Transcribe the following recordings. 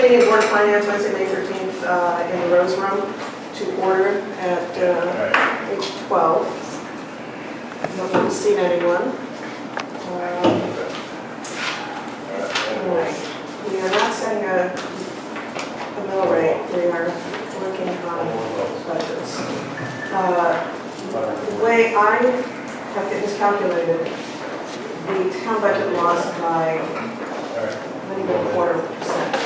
meeting of Board of Finance, Wednesday, May 13th, in the Rose Room, to order at 8:12. I haven't seen anyone. Anyway, we are not setting a mill rate. We are working on budgets. The way I have this calculated, the town budget lost by not even 1/4%.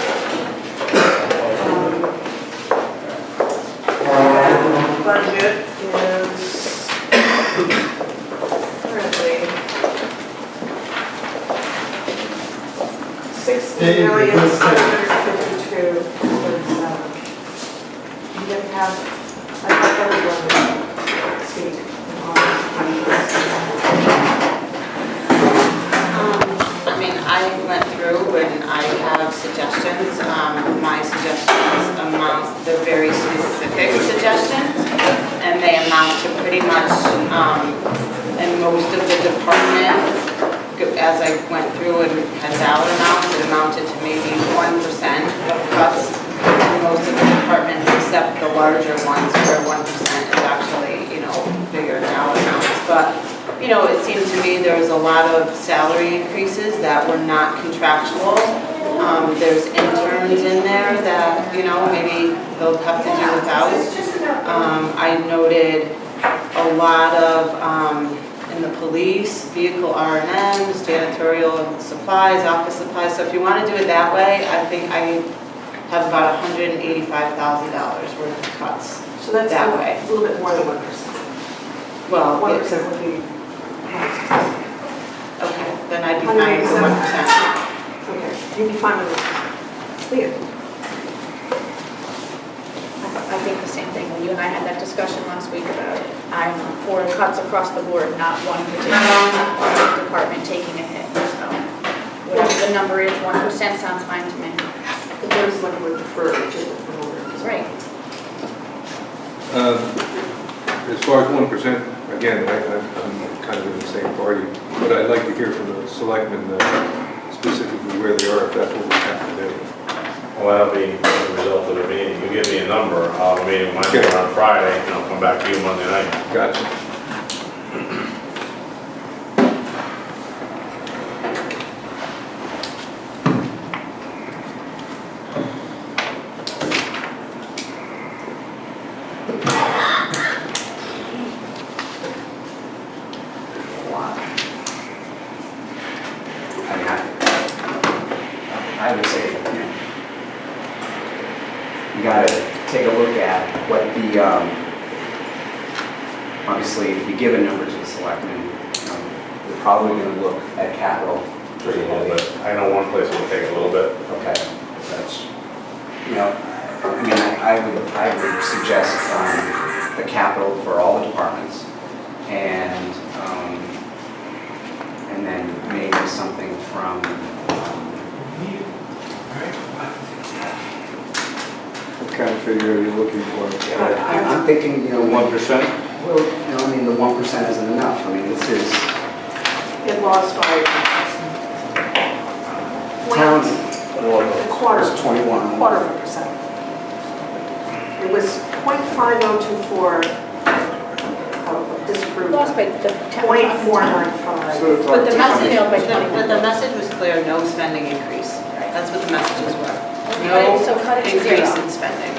Budget is currently $60,752,000. You didn't have, I thought everyone would speak on this. I mean, I went through and I have suggestions. My suggestions they're very specific suggestions, and they amount to pretty much, in most of the departments, as I went through and had dollar amounts, it amounted to maybe 1% of cuts in most of the departments, except the larger ones where 1% is actually, bigger dollar amounts. But it seemed to me there was a lot of salary increases that were not contractual. There's interns in there that, maybe they'll have to do without. I noted a lot of, in the police, vehicle R&Ms, janitorial supplies, office supplies. So if you want to do it that way, I think I have about $185,000 worth of cuts. So that's that way. A little bit more than 1%. Well, 1% would be. Okay, then I'd be fine with 1%. Okay, you'd be fine with it. Leah? I think the same thing. When you and I had that discussion last week about it, I'm for cuts across the board, not one particular department taking a hit. So whatever the number is, 1% sounds fine to me. The board is looking to defer to That's right. As far as 1%, again, I'm kind of in the same party, but I'd like to hear from the selectmen specifically where they are, if that's what we have to do. Well, that'll be the result of the meeting. You give me a number, the meeting might be on Friday, and I'll come back to you Monday night. Gotcha. I would say, you got to take a look at what the, obviously, if you give a number to the selectmen, we're probably going to look at capital. Just a little bit. I know one place will take a little bit. Okay, that's, I would suggest the capital for all the departments, and then maybe something from. What kind of figure are you looking for? I'm thinking, 1%? Well, the 1% isn't enough. I mean, this is It lost by towns. a quarter. It's 21. 1/4%. It was 0.5024 disapproved. Lost by the 0.495. But the message, But the message was clear, no spending increase. That's what the messages were. No so cut it to increase zero. in spending.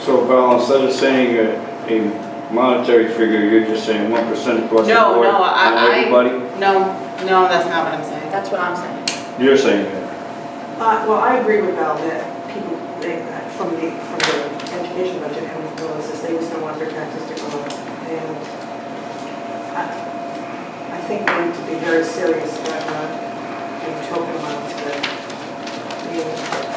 So Val, instead of saying a monetary figure, you're just saying 1% across the No, board no, on everybody? No, that's not what I'm saying. That's what I'm saying. You're saying that. Well, I agree with Val that people think that from the education budget and analysis, they just don't want their taxes to go up. And I think we need to be very serious about doing token amounts that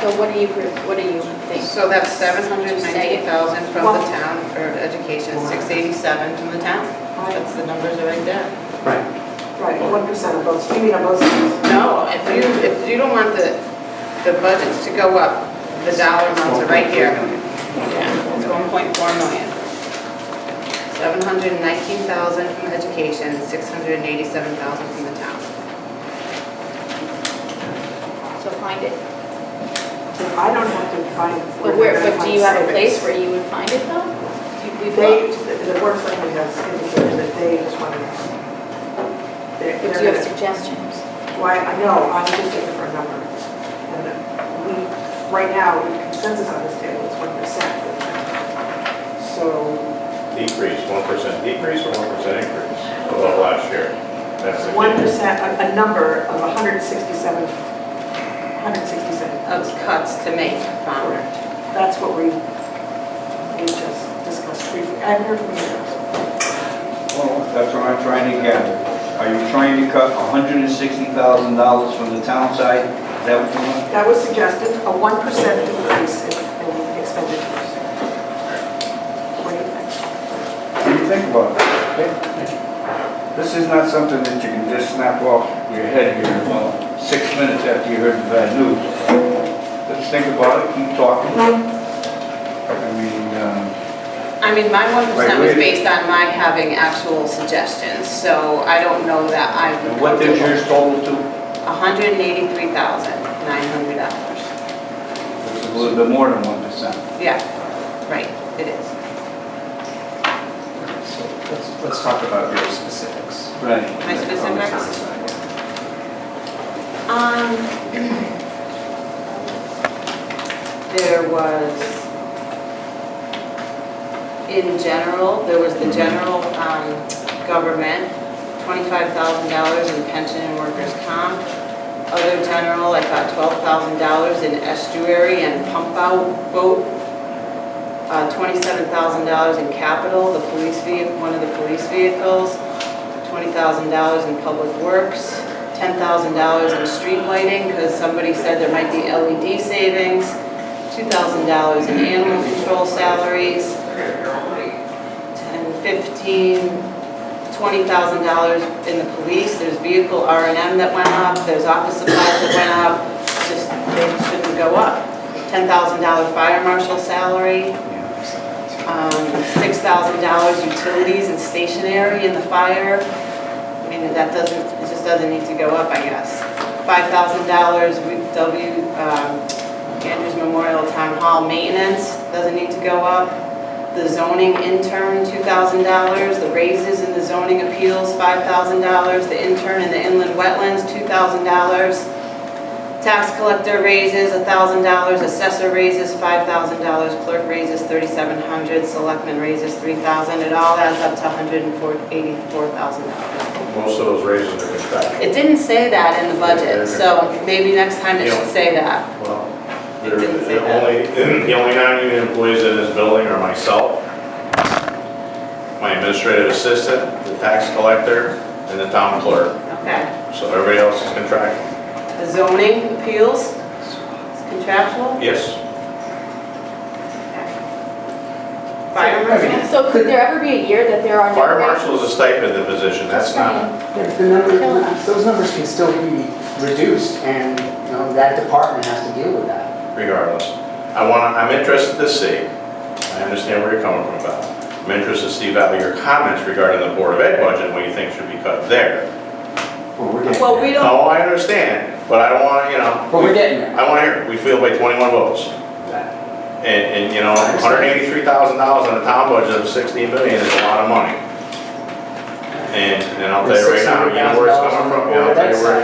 So what do you think? So that's $798,000 from the town for education, $687 from the town. That's the numbers are right there. Right. right, 1% of both, you mean on both sides? No, if you don't want the budgets to go up, the dollar amounts are right here. Yeah, it's 1.4 million. 719,000 from education, 687,000 from the town. So find it. I don't have to find. But where they're but gonna do you find have a place savings. where you would find it though? We've They, looked. the board of selectmen has indicated that they just want to know. But do you have suggestions? Why, I know, I'm just looking for a number. And we, right now, the consensus on this table is 1% for the town. So Decrease, 1% decrease or 1% increase above last year? That's the 1%, a number of 167. Of cuts to make from. Correct. That's what we just discussed briefly. I haven't heard from you guys. Well, that's what I'm trying to get. Are you trying to cut $160,000 from the town side? Is that what you want? That was suggested, a 1% increase in expenditures. What do you think? What do you think about it? This is not something that you can just snap off your head here in about 6 minutes after you heard the bad news. Let's think about it, keep talking. I mean, my 1% was Wait. based on my having actual suggestions, so I don't know that I'm And what did yours total to? $183,900. Which is a little bit more than 1%. Yeah, right, it is. So let's talk about your specifics. Right. My On the town specifics? side, There was, in general, there was the general government, $25,000 in pension and workers' comp. Other general, I thought $12,000 in estuary and pump out boat. $27,000 in capital, the police vehicle, one of the police vehicles. $20,000 in public works. $10,000 in street lighting, because somebody said there might be LED savings. $2,000 in animal control salaries. 10, 15, $20,000 in the police. There's vehicle R&M that went up. There's office supplies that went up. It's just, they shouldn't go up. $10,000 fire marshal salary. yeah, I saw that too. $6,000 utilities and stationery in the fire. I mean, that doesn't, it just doesn't need to go up, I guess. $5,000 Andrews Memorial Town Hall maintenance, doesn't need to go up. The zoning intern, $2,000. The raises in the zoning appeals, $5,000. The intern in the inland wetlands, $2,000. Tax collector raises, $1,000. Assessor raises, $5,000. Clerk raises, $3,700. Selectman raises, $3,000. It all adds up to $184,000. Most of those raises are contractual. It didn't say that in the budget, so maybe next time it should say that. Well, It didn't say that. the only non-union employees in this building are myself, my administrative assistant, the tax collector, and the town clerk. Okay. So everybody else is contractual. The zoning appeals is contractual? Yes. Fire marshal? So could there ever be a year that there are no Fire raises? marshal is a stipend position, that's not, Yeah, the number, those numbers can still be reduced, and, you know, that department has to deal with that. regardless. I'm interested to see, I understand where you're coming from, Val. I'm interested to see, Val, your comments regarding the Board of Ed budget, what you think should be cut there. Well, we're getting Well, there. we don't, Oh, I understand, but I don't want to, But we're getting there. I want to hear, it. We failed by 21 votes. And you know, $183,000 on a town budget of 16 million is a lot of money. And I'll tell you right now, you know where it's coming from? Yeah, I'll tell you where,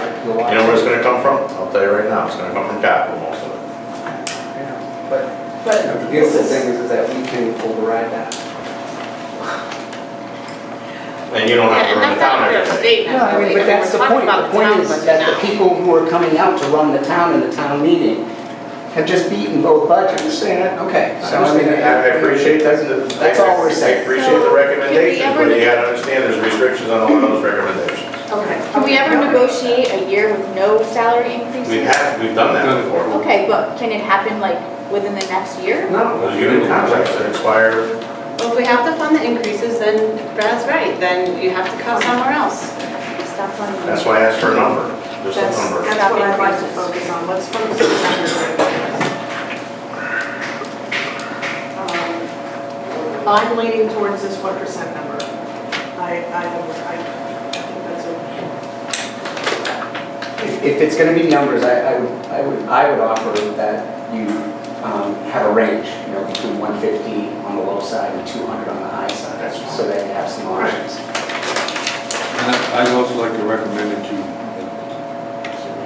you know where it's gonna come from? I'll tell you right now, it's gonna come from capital, most of it. But, you know, the beautiful thing is that we can override that. And you don't have to and run the that's not town a fair every day. statement. No, I mean, but that's the We're talking point. about The point town is budget that now. the people who are coming out to run the town in the town meeting have just beaten both budgets. I understand. Okay, I so I mean. understand. I appreciate that. That's all we're I saying. appreciate the recommendations, ever- but you gotta understand there's restrictions on all of those recommendations. Okay. Can we ever negotiate a year with no salary increases? We've done that before. Okay, but can it happen like within the next year? No, those union contracts that expire, Well, if we have to fund the increases, then Brad's right, then you have to cut somewhere else. Stop funding. that's why I asked for a number, just a That's number. what I'd like to focus on. Let's focus on the numbers right now. I'm leaning towards this 1% number. I think that's a, If it's gonna be numbers, I would offer that you range, you know, between 150 on the low side and 200 on the high side, so that you have some options. And I'd also like to recommend that you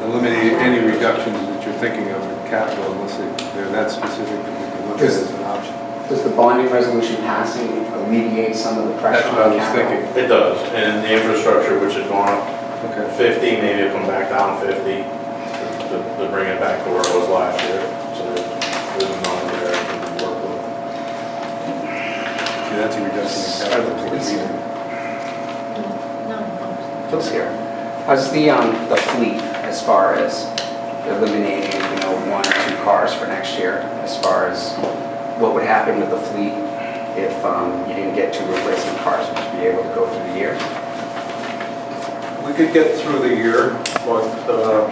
eliminate any reductions that you're thinking of in capital unless they're that specific that we can look at as an option. Does the bonding resolution passing alleviate some of the pressure That's what I on was capital? thinking. It does, and the infrastructure, which had gone up Okay. 50, maybe it'll come back down 50 to bring it back to where it was last year. So there's a number there to work with. See, that's a reduction in capital. Phil's here. How's the fleet as far as eliminating, you know, 1 or 2 cars for next year? As far as what would happen with the fleet if you didn't get 2 replacement cars? Would you be able to go through the year? We could get through the year, but of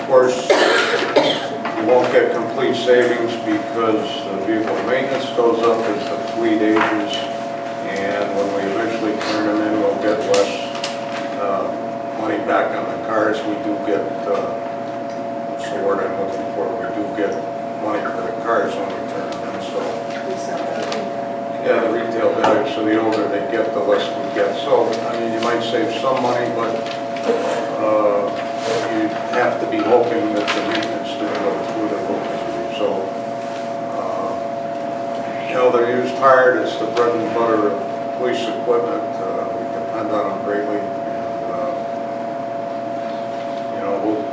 course, you won't get complete savings because the vehicle maintenance goes up as the fleet ages, and when we eventually turn them in, we'll get less money back on the cars. We do get, what's the word I'm looking for, we do get money for the cars when we turn them in, so. Yeah, the retail value, so the older they get, the less we get. So, I mean, you might save some money, but you have to be hoping that the maintenance didn't go through the roof. So, you know, they're used hard. It's the bread and butter of police equipment. We depend on them greatly. And, you know, we'll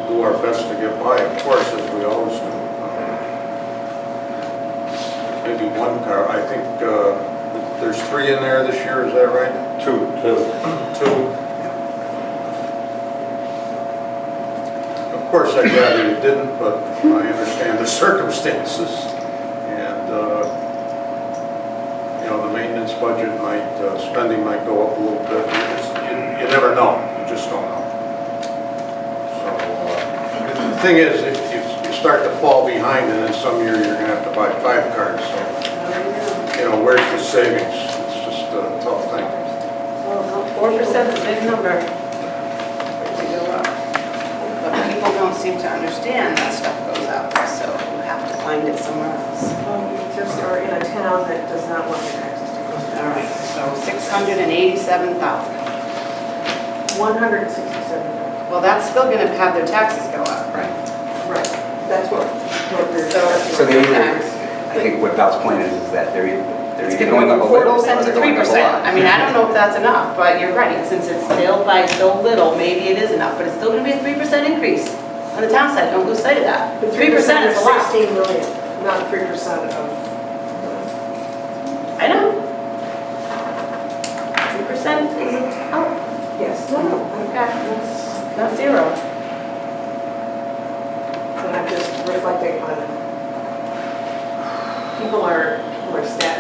do our best to get by, of course, as we always do. Maybe 1 car. I think there's 3 in there this year, is that right? 2. 2. Of course, I'd rather you didn't, but I understand the circumstances. And, you know, the maintenance budget might, spending might go up a little bit. You never know. You just don't know. So, the thing is, if you start to fall behind, and then some year you're going to have to buy 5 cars. So, you know, where's the savings? It's just a tough thing. Well, 4% is a big number to go up. But people don't seem to understand that stuff goes up, so you have to find it somewhere else. We just are in a town that does not want the taxes to go All down. right, so 687,000. 167. Well, that's still gonna have their taxes go up. Right. Right. That's what we're. So they I think what Val's point is that they're It's either gonna going go up a from little or 4% to they're going up a 3%. lot. I mean, I don't know if that's enough, but you're right, since it's still by so little, maybe it is enough, but it's still gonna be a 3% increase on the town side, don't lose sight of that. But 3% is a lot. 16 million, not 3% of. I know. 3% is a help, Yes, no, okay, that's, not zero. and I'm just reflecting on it. People are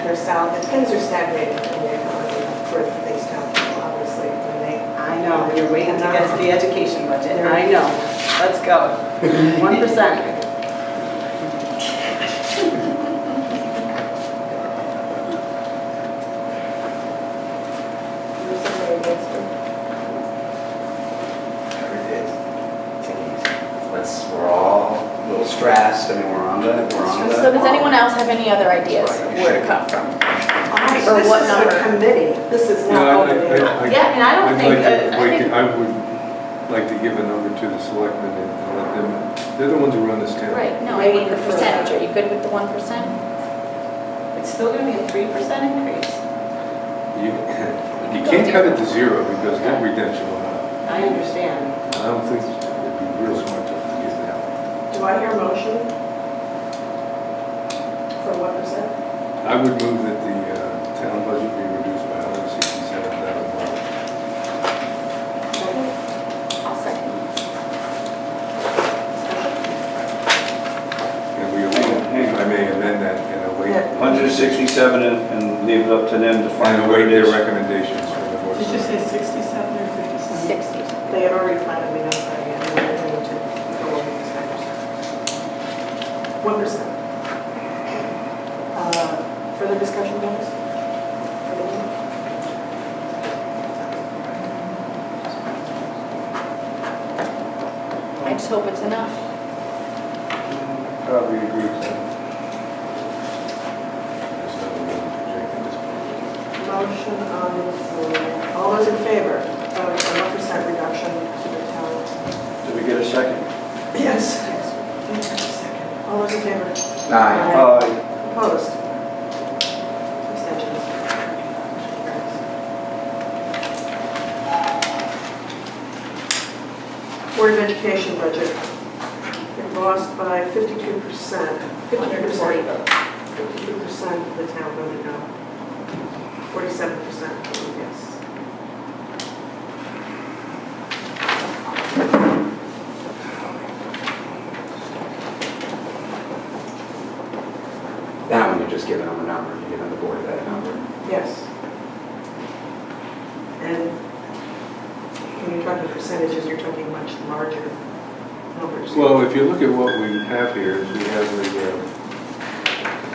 they're south, and things are stagnating in the economy for these town people, obviously, when they. I know, you're waiting to get to the education budget, I know. Let's go. 1%. We're all a little stressed. I mean, we're on the. So does anyone else have any other ideas of where to cut from? Or This what is number? a committee, this is No, not voted in. Yeah, and I don't I'd think, like to- I would like to give a number to the selectmen and let them, they're the ones who run this town. Right, no, I mean the percentage, are you good with the 1%? it's still gonna be a 3% increase. You can't cut it to 0 because then redemption will happen. I understand. I don't think it'd be real smart to do that. Do I hear a motion for 1%? I would move that the town budget be reduced by $167,000. I'll second. And we, if I may amend that, and await, Yeah. 167 and leave it up to them to find and a way await their to. recommendations from the board. Did you say 67 or 57? 60. They had already planned me notifying me, and they were going to go over this 1%. Further discussion, guys? I just hope it's enough. Probably agree with that. motion on the floor. All those in favor of a 1% reduction to the town? Did we get a second? Yes. All those in favor? Aye. Opposed? Abstentions? Board of Education budget. It lost by 52%. 140 votes. 52% of the town voted no. 47% voted yes. That one, you're just giving them a number, you're giving the board that number. Yes. And when you're talking percentages, you're talking much larger numbers. Well, if you look at what we have here, is we have the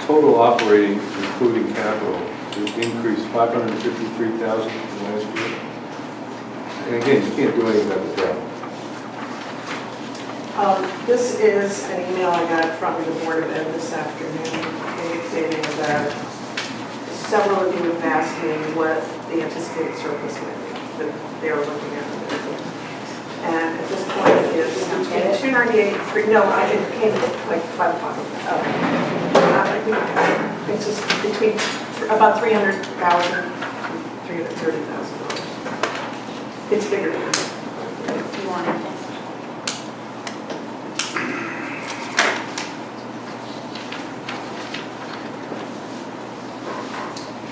total operating, including capital, to increase 553,000 from last year. And again, you can't do anything about the debt. This is an email I got from the Board of Ed this afternoon indicating that several of you have asked me what the anticipated surplus might be that they are looking at. And at this point, it's between 298 and 3, no, it came like 5 o'clock. It's just between about $300,000 and $330,000. It's bigger than that. If you want it.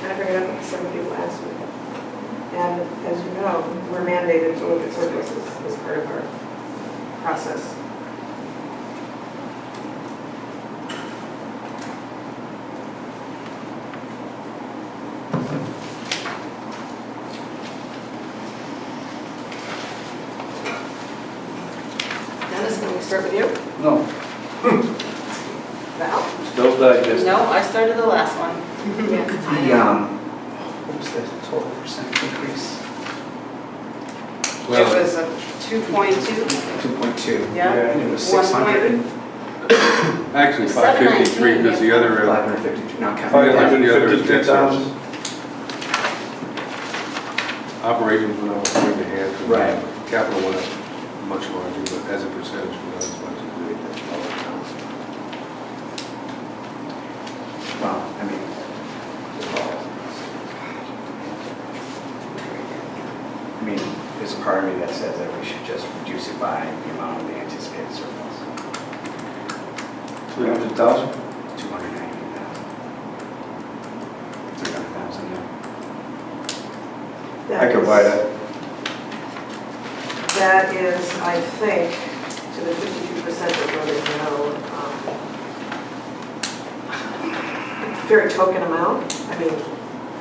I bring it up with some people last week. And as you know, we're mandated to look at surpluses as part of our process. Dennis, can we start with you? No, Val? still digesting. No, I started the last one. Yeah. What was the total percentage increase? It was a 2.2. 2.2. Yeah. And it was 600. Actually, It's 553, because the other, 552, not counting. the other is debt 553,000. service. Operations went up 1.5. Right. Capital went up much larger, but as a percentage, not as much as they did. Well, I mean, there's a part of me that says that we should just reduce it by the amount of the anticipated surplus. 300,000? 290,000. 300,000, yeah. I could buy that. That is, I think, to the 52% that voted no, very token amount. I mean,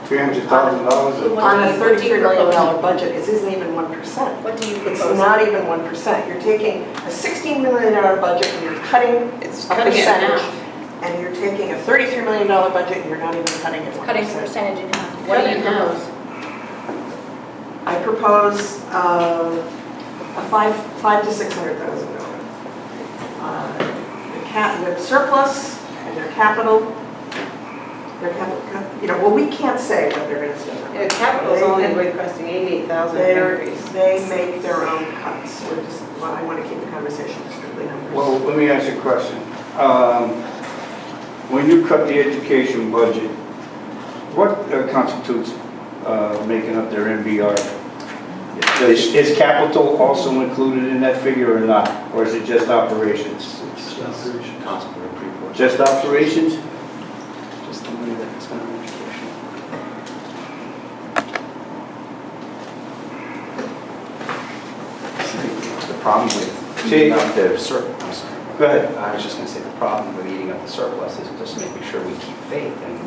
$300,000? on a $33 million budget, it isn't even 1%. What do you It's propose? not even 1%. You're taking a $16 million budget and you're cutting It's a cutting it in percentage. half. And you're taking a $33 million budget and you're not even cutting it 1%. Cutting the percentage in half. What do Cutting you it in half. propose? I propose a $500,000 to $600,000. The surplus and their capital, well, we can't say what they're going to spend. Yeah, capital's only requesting 88,000 increase. They make their own cuts. I want to keep the conversation strictly numbers. Well, let me ask you a question. When you cut the education budget, what constitutes making up their MBR? Is capital also included in that figure or not? Or is it just operations? Hospital pre-board. Just operations? Just the money that we spent on education. The problem with eating up the surplus, I'm sorry. Go ahead. I was just going to say the problem with eating up the surplus is just making sure we keep faith and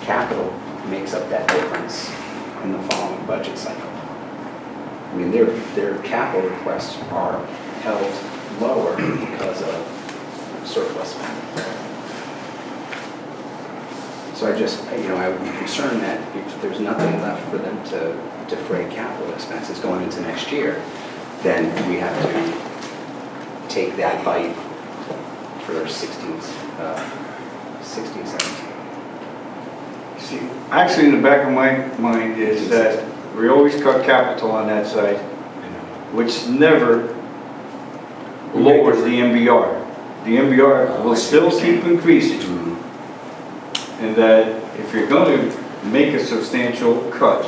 capital makes up that difference in the following budget cycle. I mean, their capital requests are held lower because of surplus spending. So I would be concerned that if there's nothing left for them to defray capital expenses going into next year, then we have to take that bite for 16, 17. See, actually, in the back of my mind is that we always cut capital on that side, which never lowers the MBR. The MBR will still keep increasing. And that if you're going to make a substantial cut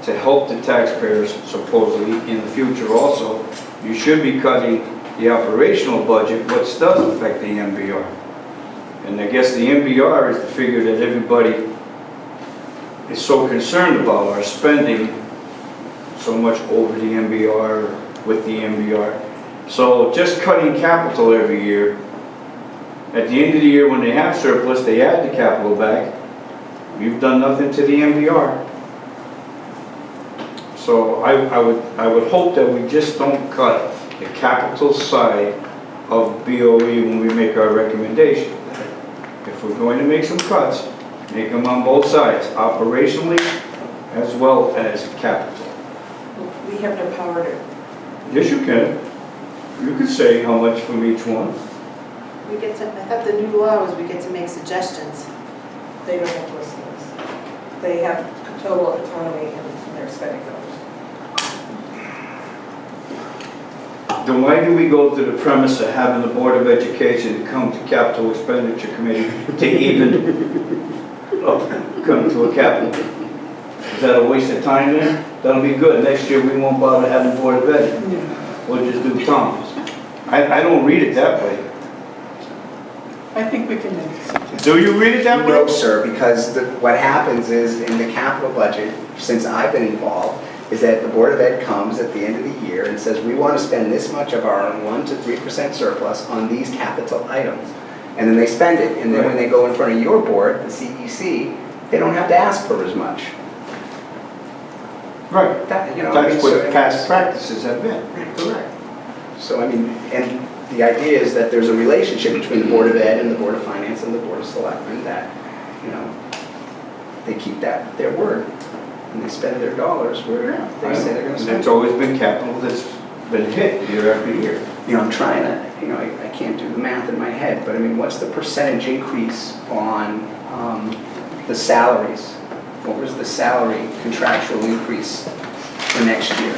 to help the taxpayers supposedly in the future also, you should be cutting the operational budget, which does affect the MBR. And I guess the MBR is the figure that everybody is so concerned about, our spending so much over the MBR, with the MBR. So just cutting capital every year, at the end of the year when they have surplus, they add the capital back. You've done nothing to the MBR. So I would hope that we just don't cut the capital side of BOE when we make our recommendation. If we're going to make some cuts, make them on both sides, operationally as well as capital. We have no power to. Yes, you can. You could say how much from each one. We get to, I thought the new law was we get to make suggestions. They don't have to listen to us. They have total autonomy in their spending dollars. Then why do we go to the premise of having the Board of Education come to Capital Expenditure Committee to even come to a capital? Is that a waste of time then? That'll be good. Next year we won't bother having Board of Ed. We'll just do Tom's. I don't read it that way. I think we can make it. Do you read it that way? No, sir, because what happens is in the capital budget, since I've been involved, is that the Board of Ed comes at the end of the year and says, we want to spend this much of our 1 to 3% surplus on these capital items. And then they spend it. And then when they go in front of your board, the CEC, they don't have to ask for as much. Right. That's what so- past practices have been. Correct. So, I mean, and the idea is that there's a relationship between the Board of Ed and the Board of Finance and the Board of Selectmen that, they keep their word. And they spend their dollars where they say they're going to And spend. it's always been capital that's been hit year after year. I'm trying to, I can't do the math in my head, but I mean, what's the percentage increase on the salaries? What was the salary contractual increase for next year?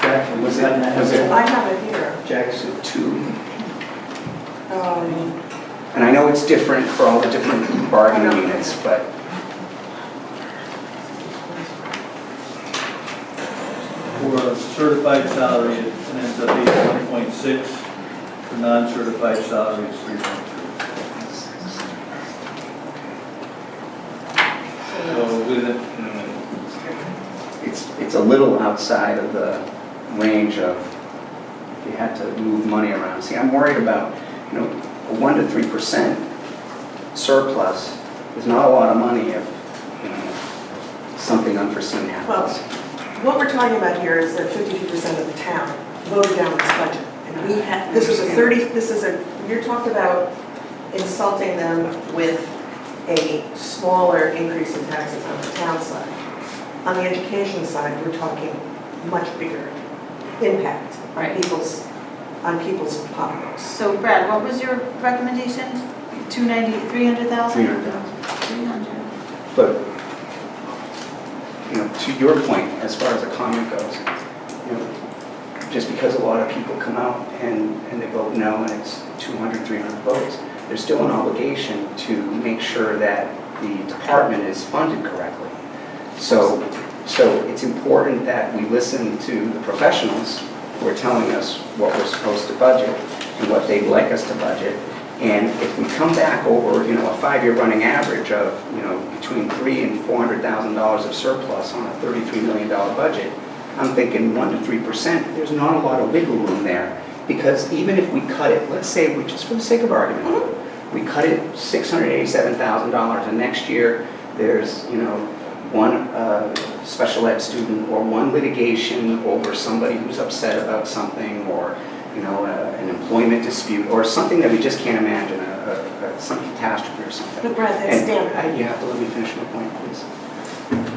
Jack, was it, I have it here. Jack's at 2? And I know it's different for all the different bargaining units, but For a certified salary, it ends up being 1.6. For non-certified salary, it's 3.2. So with it, it's a little outside of the range of if you had to move money around. See, I'm worried about, a 1 to 3% surplus is not a lot of money if, something unforeseen Well, happens. what we're talking about here is that 52% of the town voted down this budget. And we had, you're talking about insulting them with a smaller increase in taxes on the town side. On the education side, we're talking much bigger impact Right. on people's pocketbooks. So Brad, what was your recommendation? 290, 300,000? 300. But, to your point, as far as the comment goes, just because a lot of people come out and they vote no and it's 200, 300 votes, there's still an obligation to make sure that the department is funded correctly. So it's important that we listen to the professionals who are telling us what we're supposed to budget and what they'd like us to budget. And if we come back over, a 5-year running average of, between $300,000 and $400,000 of surplus on a $33 million budget, I'm thinking 1 to 3%, there's not a lot of wiggle room there. Because even if we cut it, let's say, just for the sake of argument, we cut it $687,000 and next year there's, one special ed student or one litigation over somebody who's upset about something or, an employment dispute or something that we just can't imagine, some catastrophe or something. But Brad, that's standard. You have to let me finish my point, please.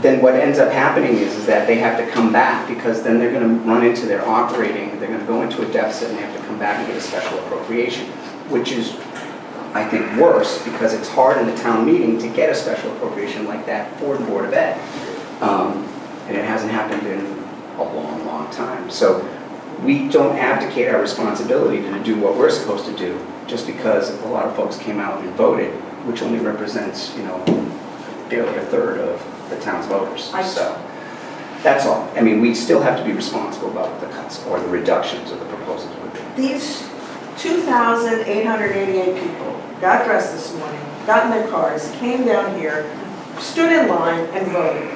Then what ends up happening is that they have to come back because then they're going to run into their operating, they're going to go into a deficit and they have to come back and get a special appropriation, which is I think, worse, because it's hard in a town meeting to get a special appropriation like that for the Board of Ed. And it hasn't happened in a long, long time. So we don't abdicate our responsibility to do what we're supposed to do just because a lot of folks came out and voted, which only represents, barely a third of the town's voters. So that's all. I mean, we still have to be responsible about what the cuts or the reductions of the proposals would be. These 2,888 people got dressed this morning, got in their cars, came down here, stood in line and voted.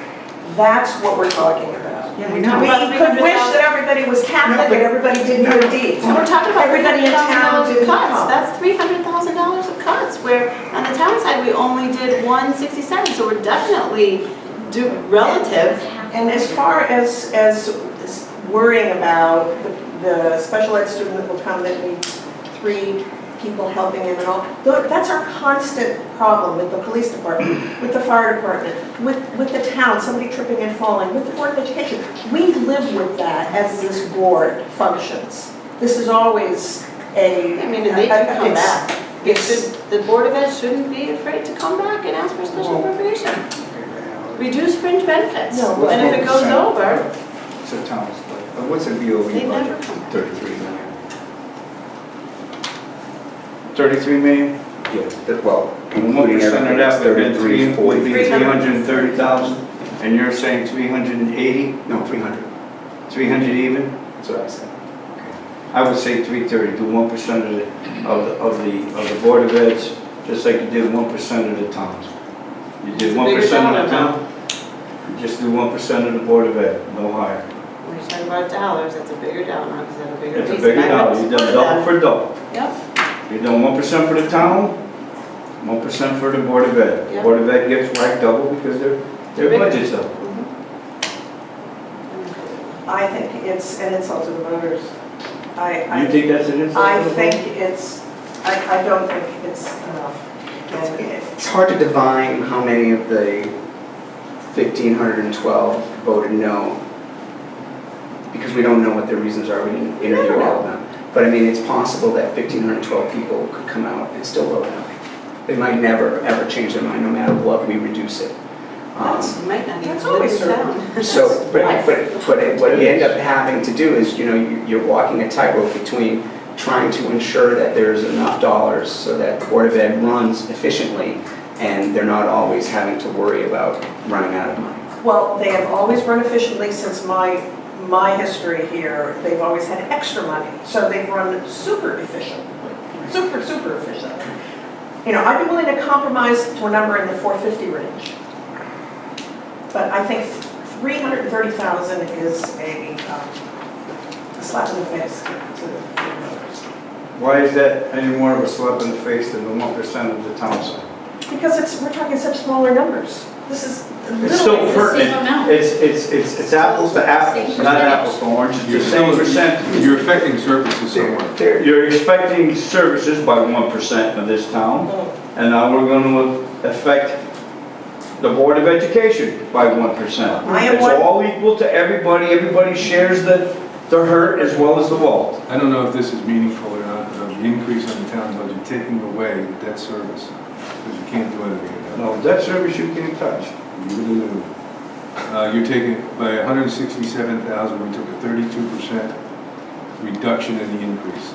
That's what we're talking about. Yeah, We we know. could wish that everybody was Catholic and everybody did good deeds. And we're talking about Everybody in town $300,000 did of cuts. come. That's $300,000 of cuts, where on the town side, we only did 167, so we're definitely relative. And as far as worrying about the special ed student that will come that needs 3 people helping him and all, that's our constant problem with the police department, with the fire department, with the town, somebody tripping and falling, with the Board of Education. We live with that as this board functions. This is always I mean, they do come back. The Board of Ed shouldn't be afraid to come back and ask for special appropriation. Reduce fringe benefits, No, and if it goes over, It's a town's budget. What's a BOE they never budget? come. 33 million. 33 million? Yeah, well, And including 1% of everything, that it's would be 33, 40. 330,000, and you're saying 380, No, 300. 300 even? That's what I said. I would say 330, do 1% of the Board of Eds, just like you did 1% of the towns. You did 1% of the town, you just do 1% of the Board of Ed, no higher. When you're talking about dollars, that's a bigger dollar, because that's a bigger It's a piece. bigger And I dollar, would you done split double that. for double. Yep. You done 1% for the town, 1% for the Board of Ed. Yep. Board of Ed gets whacked double because their Bigger. budget's double. I think it's an insult to the voters. You think that's an insult? I to the think voters? it's, I don't think it's enough. And It's hard to divine how many of the 1,512 voted no, because we don't know what their reasons are, we didn't interview all of them. But I mean, it's possible that 1,512 people could come out and still vote no. They might never, ever change their mind, no matter what we reduce it. That's, might not even That's live always in true. town. So, but what you end up having to do is, you're walking a tightrope between trying to ensure that there's enough dollars so that the Board of Ed runs efficiently, and they're not always having to worry about running out of money. Well, they have always run efficiently since my history here. They've always had extra money, so they've run super efficiently, super efficiently. I'd be willing to compromise to a number in the 450 range. But I think 330,000 is a slap in the face to the voters. Why is that any more of a slap in the face than the 1% of the town side? Because we're talking such smaller numbers. This is It's still literally, pertinent. It's apples to apples, not apples to oranges. It's the same percentage. You're affecting services somewhere. You're expecting services by 1% of this town, and now we're going to affect the Board of Education by 1%. I am It's one- all equal to everybody. Everybody shares the hurt as well as the wealth. I don't know if this is meaningful or not, but the increase on the town budget, taking away debt service, because you can't do anything about No, debt service you can't touch. it. You're taking, by 167,000, we took a 32% reduction in the increase.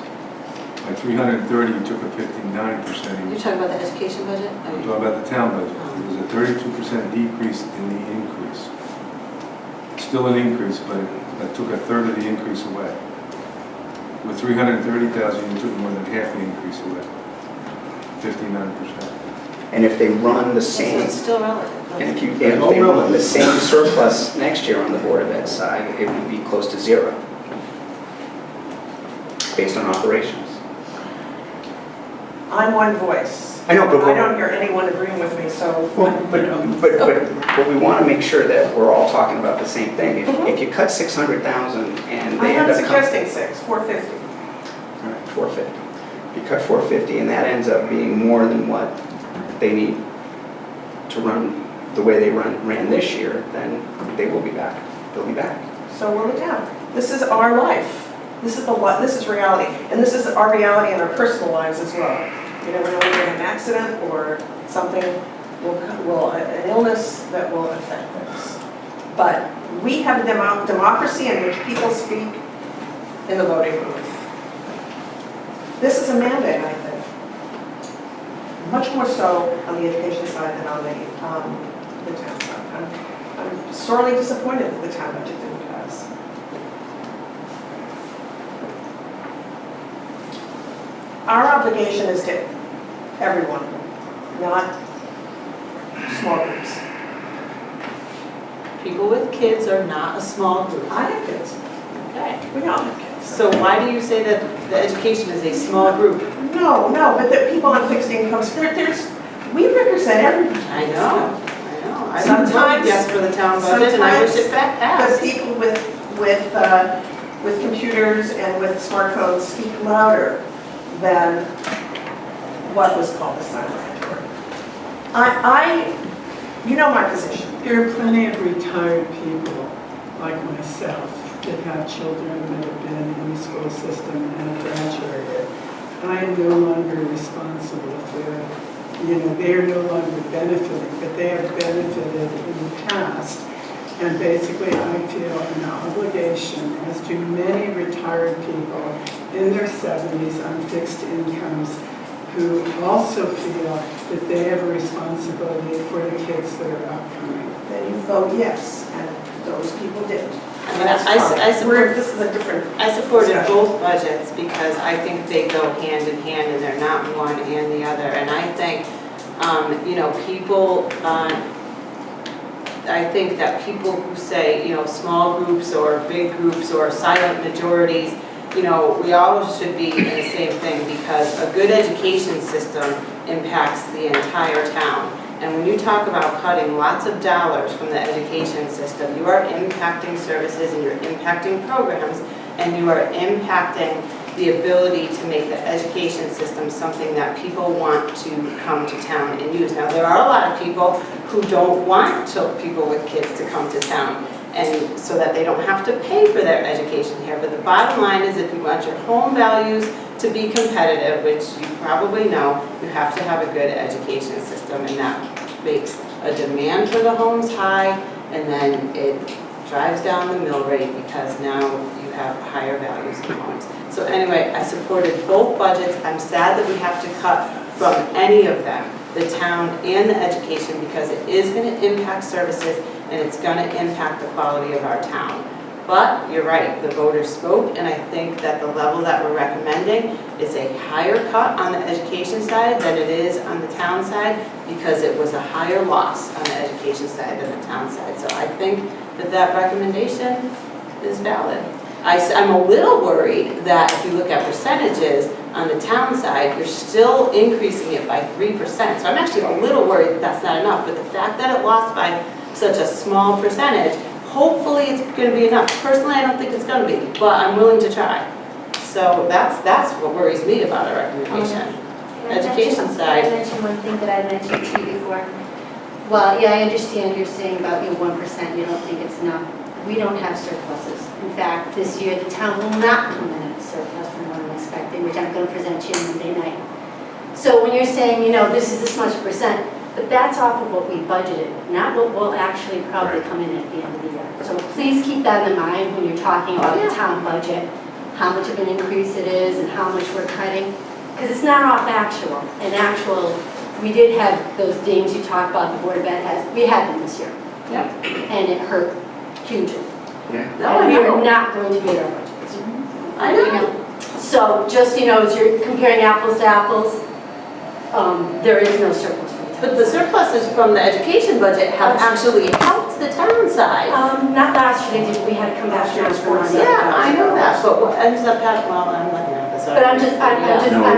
By 330, you took a 59% You're increase. talking about the education budget? I'm talking about the town budget. It was a 32% decrease in the increase. It's still an increase, but I took a third of the increase away. With 330,000, you took more than half the increase away, 59%. And if they run the So same, it's still relative. and if they run the same surplus next year on the Board of Ed side, it would be close to zero, based on operations. I'm one voice. I know, but I don't hear anyone agreeing with me, so. But we want to make sure that we're all talking about the same thing. If you cut 600,000 and they I'm end not up coming. suggesting 450. All right, 450. You cut 450 and that ends up being more than what they need to run the way they ran this year, then they will be back. They'll be back. So will the town. This is our life. This is reality. And this is our reality in our personal lives as well. You never know when you're in an accident or something an illness that will affect things. But we have a democracy in which people speak in the voting booth. This is a mandate, I think. Much more so on the education side than on the town side. I'm sorely disappointed that the town budget didn't pass. Our obligation is to everyone, not small groups. People with kids are not a small group. I have kids. Okay. We all have kids. So why do you say that the education is a small group? No, but the people on fixed incomes, we represent everybody. I know. I Sometimes- voted yes for the town budget, and I wish it The passed. people with computers and with smartphones speak louder than what was called the silent majority. You know my position. There are plenty of retired people like myself that have children that have been in the school system and have graduated. I am no longer responsible for, they are no longer benefiting, but they have benefited in the past. And basically, I feel an obligation, as do many retired people in their 70s on fixed incomes, who also feel that they have a responsibility for the kids that are upcoming. Then you vote yes, and those people did. I mean, I support, This is a different. I supported both budgets because I think they go hand in hand and they're not one and the other. And I think, people, I think that people who say, small groups or big groups or silent majorities, we all should be in the same thing because a good education system impacts the entire town. And when you talk about cutting lots of dollars from the education system, you are impacting services and you're impacting programs and you are impacting the ability to make the education system something that people want to come to town and use. Now, there are a lot of people who don't want people with kids to come to town, and so that they don't have to pay for their education here. But the bottom line is if you want your home values to be competitive, which you probably know, you have to have a good education system, and that makes a demand for the homes high, and then it drives down the mill rate because now you have higher values in homes. So anyway, I supported both budgets. I'm sad that we have to cut from any of them, the town and the education, because it is going to impact services and it's going to impact the quality of our town. But you're right, the voters spoke, and I think that the level that we're recommending is a higher cut on the education side than it is on the town side, because it was a higher loss on the education side than the town side. So I think that that recommendation is valid. I'm a little worried that if you look at percentages on the town side, you're still increasing it by 3%. So I'm actually a little worried that that's not enough, but the fact that it lost by such a small percentage, hopefully it's going to be enough. Personally, I don't think it's going to be, but I'm willing to try. So that's what worries me about our recommendation. Education side. I mentioned one thing that I mentioned to you before. Well, yeah, I understand you're saying about 1%, you don't think it's enough. We don't have surpluses. In fact, this year the town will not come in at a surplus from what I'm expecting, which I'm going to present to you Monday night. So when you're saying, this is this much percent, but that's off of what we budgeted, not what will actually probably come in at the end of the year. So please keep that in mind when you're talking about the town budget, how much of an increase it is and how much we're cutting, because it's not off actual. And actual, we did have those dings you talked about, the Board of Ed has, we had them this year. Yep. And it hurt hugely. Yeah. No, And I we are know. not going to meet our budgets. I know. So just, as you're comparing apples to apples, there is no surplus for the town. But the surpluses from the education budget have actually helped the town side. Not last year, they did, we had to come back and ask for money. Yeah, I know that, but what ends up happening, well, I'm looking at this. But I'm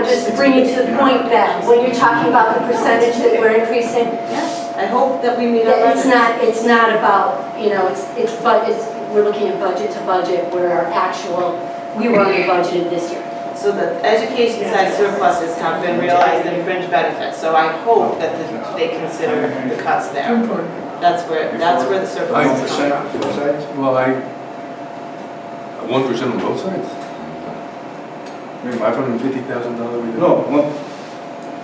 just bringing to the point that when you're talking about the percentage that we're increasing, Yes, I hope that we meet our budget. it's not about, we're looking at budget to budget where our actual, we were only budgeted this year. So the education side surpluses have been realized in fringe benefits, so I hope that they consider the cuts there. That's where the surpluses come from. Both sides? Well, 1% on both sides? $550,000 reduction? No,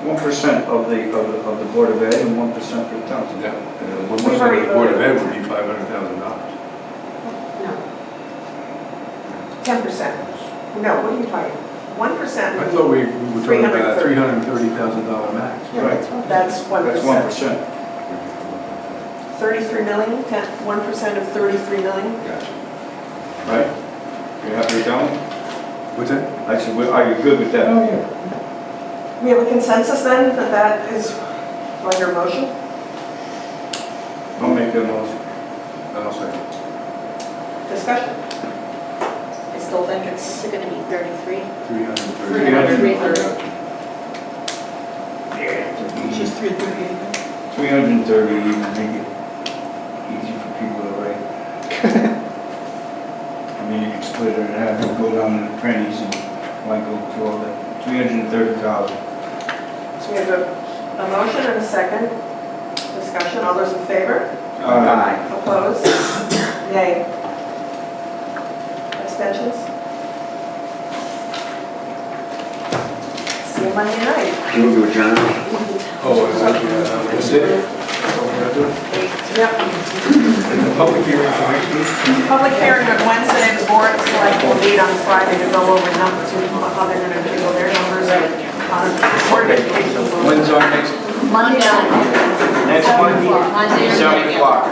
1% of the Board of Ed and 1% for the town. Yeah, and 1% of the Board of Ed would be $500,000. No. 10%. No, what are you talking? 1%. I thought we were talking about a $330,000 max. Right. That's 1%. That's 1%. 33 million, 1% of 33 million? Gotcha. Right? You happy with that one? What's that? I said, well, are you good with that? Oh, yeah. We have a consensus then that that is on your motion? I'll make that motion. I'll say. Discussion? I still think it's, Is it gonna be 33? 330. 330. Just 338. 330, even make it easy for people to write. I mean, you can split it in half and go down to the pennies and why go through all that. 330,000. so we have a motion and a second. Discussion, all those in favor? Aye. Opposed? Nay. Abstentions? See you Monday night. Move to adjourn. Oh, that's it? Yep. Public hearing for next week? Public hearing on Wednesday, the board select will meet on Friday to go over numbers, how they're gonna jiggle their numbers on board education. When's our next Monday. Next Monday? Monday. 7 o'clock.